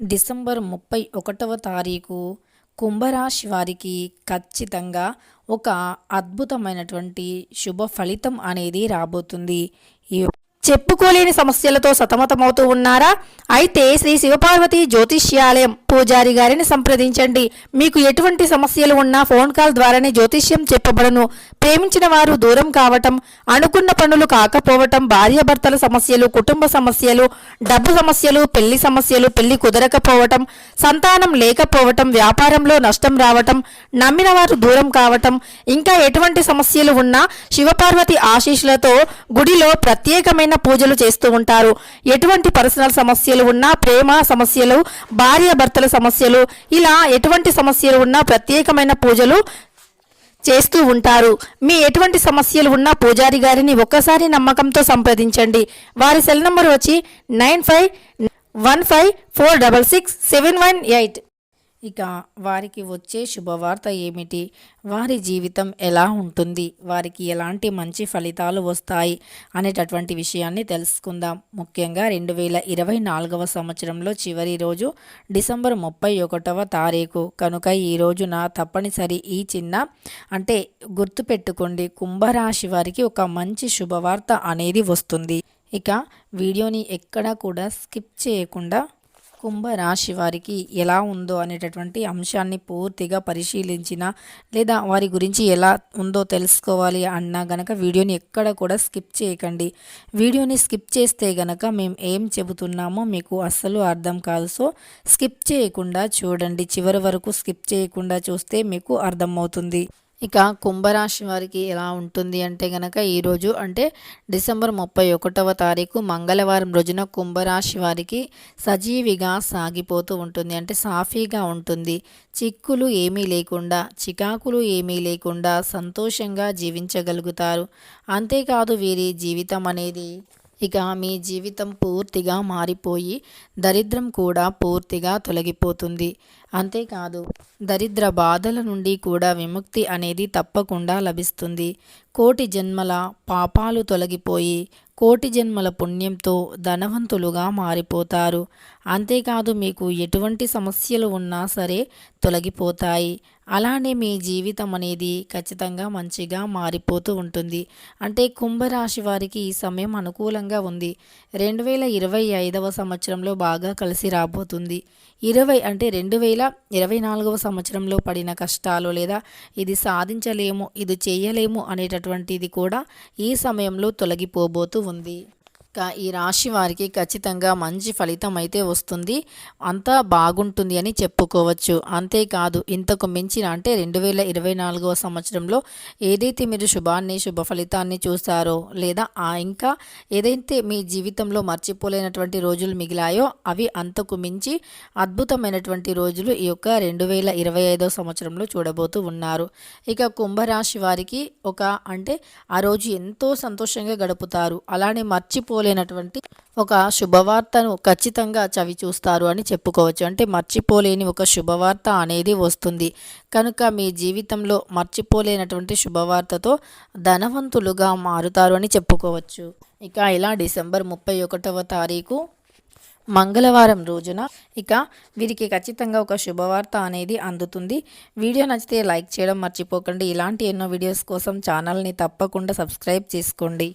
December 31వ తారీఖు కుంభరాశి వారికి ఖచ్చితంగా ఒక అద్భుతమైనటువంటి శుభ ఫలితం అనేది రాబోతుంది. చెప్పుకోలేని సమస్యలతో సతమతమవుతూ ఉన్నారా? అయితే శ్రీ శివపార్వతి జ్యోతిష్యాలయం పూజారి గారిని సంప్రదించండి. మీకు ఎటువంటి సమస్యలు ఉన్నా ఫోన్ కాల్ ద్వారానే జ్యోతిష్యం చెప్పబడను. ప్రేమించిన వారు దూరం కావటం, అనుకున్న పనులు కాకపోవటం, భార్యాభర్తల సమస్యలు, కుటుంబ సమస్యలు, డబ్బు సమస్యలు, పెళ్లి సమస్యలు, పెళ్లి కుదరకపోవటం, సంతానం లేకపోవటం, వ్యాపారంలో నష్టం రావటం, నమ్మిన వారు దూరం కావటం, ఇంకా ఎటువంటి సమస్యలు ఉన్నా శివపార్వతి ఆశీస్సులతో గుడిలో ప్రత్యేకమైన పూజలు చేస్తూ ఉంటారు. ఎటువంటి పర్సనల్ సమస్యలు ఉన్నా, ప్రేమ సమస్యలు, భార్యాభర్తల సమస్యలు, ఇలా ఎటువంటి సమస్యలు ఉన్నా ప్రత్యేకమైన పూజలు చేస్తూ ఉంటారు. మీ ఎటువంటి సమస్యలు ఉన్నా పూజారి గారిని ఒక్కసారి నమ్మకంతో సంప్రదించండి. వారి సెల్ నంబర్ వచ్చి 9515466718. ఇక వారికి వచ్చే శుభవార్త ఏమిటి, వారి జీవితం ఎలా ఉంటుంది, వారికి ఎలాంటి మంచి ఫలితాలు వస్తాయి అనేటటువంటి విషయాన్ని తెలుసుకుందాం. ముఖ్యంగా 2024వ సంవత్సరంలో చివరి రోజు డిసెంబర్ 31వ తారీఖు కనుక ఈ రోజున తప్పనిసరి ఈ చిన్న గుర్తుపెట్టుకోండి, కుంభరాశి వారికి ఒక మంచి శుభవార్త అనేది వస్తుంది. ఇక వీడియోని ఎక్కడా కూడా స్కిప్ చేయకుండా కుంభరాశి వారికి ఎలా ఉందో అనేటటువంటి అంశాన్ని పూర్తిగా పరిశీలించిన లేదా వారి గురించి ఎలా ఉందో తెలుసుకోవాలి అన్నా గనక వీడియోని ఎక్కడ కూడా స్కిప్ చేయకండి. వీడియోని స్కిప్ చేస్తే గనక మేము ఏం చెబుతున్నామో మీకు అస్సలు అర్థం కాదు. సో స్కిప్ చేయకుండా చూడండి, చివరి వరకు స్కిప్ చేయకుండా చూస్తే మీకు అర్థమవుతుంది. ఇక కుంభరాశి వారికి ఎలా ఉంటుంది అంటే గనక ఈరోజు డిసెంబర్ 31వ తారీఖు మంగళవారం రోజున కుంభరాశి వారికి సజీవిగా సాగిపోతూ ఉంటుంది. సాఫీగా ఉంటుంది. చిక్కులు ఏమీ లేకుండా, చికాకులు ఏమీ లేకుండా సంతోషంగా జీవించగలుగుతారు. అంతేకాదు వీరి జీవితం అనేది మీ జీవితం పూర్తిగా మారిపోయి దరిద్రం కూడా పూర్తిగా తొలగిపోతుంది. అంతేకాదు దరిద్ర బాధల నుండి కూడా విముక్తి అనేది తప్పకుండా లభిస్తుంది. కోటి జన్మల పాపాలు తొలగిపోయి కోటి జన్మల పుణ్యంతో ధనవంతులుగా మారిపోతారు. అంతేకాదు మీకు ఎటువంటి సమస్యలు ఉన్నా సరే తొలగిపోతాయి. అలానే మీ జీవితం అనేది ఖచ్చితంగా మంచిగా మారిపోతూ ఉంటుంది. కుంభరాశి వారికి ఈ సమయం అనుకూలంగా ఉంది. 2025వ సంవత్సరంలో బాగా కలిసి రాబోతుంది. 2024వ సంవత్సరంలో పడిన కష్టాలు లేదా ఇది సాధించలేము, ఇది చేయలేము అనేటటువంటిది కూడా ఈ సమయంలో తొలగిపోబోతూ ఉంది. ఈ రాశి వారికి ఖచ్చితంగా మంచి ఫలితం అయితే వస్తుంది. అంతా బాగుంటుంది అని చెప్పుకోవచ్చు. అంతేకాదు ఇంతకు మించిన 2024వ సంవత్సరంలో ఏదైతే మీరు శుభ ఫలితాన్ని చూస్తారో లేదా ఇంకా ఏదైతే మీ జీవితంలో మర్చిపోలేనటువంటి రోజులు మిగిలాయో అవి అంతకు మించి అద్భుతమైనటువంటి రోజులు ఈ యొక్క 2025వ సంవత్సరంలో చూడబోతూ ఉన్నారు. ఇక కుంభరాశి వారికి ఆ రోజు ఎంతో సంతోషంగా గడుపుతారు. అలానే మర్చిపోలేనటువంటి ఒక శుభవార్తను ఖచ్చితంగా చవి చూస్తారు అని చెప్పుకోవచ్చు. మర్చిపోలేని ఒక శుభవార్త అనేది వస్తుంది. కనుక మీ జీవితంలో మర్చిపోలేనటువంటి శుభవార్తతో ధనవంతులుగా మారుతారు అని చెప్పుకోవచ్చు. ఇక ఇలా డిసెంబర్ 31వ తారీఖు మంగళవారం రోజున వీరికి ఖచ్చితంగా ఒక శుభవార్త అనేది అందుతుంది. వీడియో నచ్చితే లైక్ చేయడం మర్చిపోకండి. ఇలాంటి ఎన్నో వీడియోస్ కోసం ఛానల్ని తప్పకుండా సబ్స్క్రైబ్ చేసుకోండి.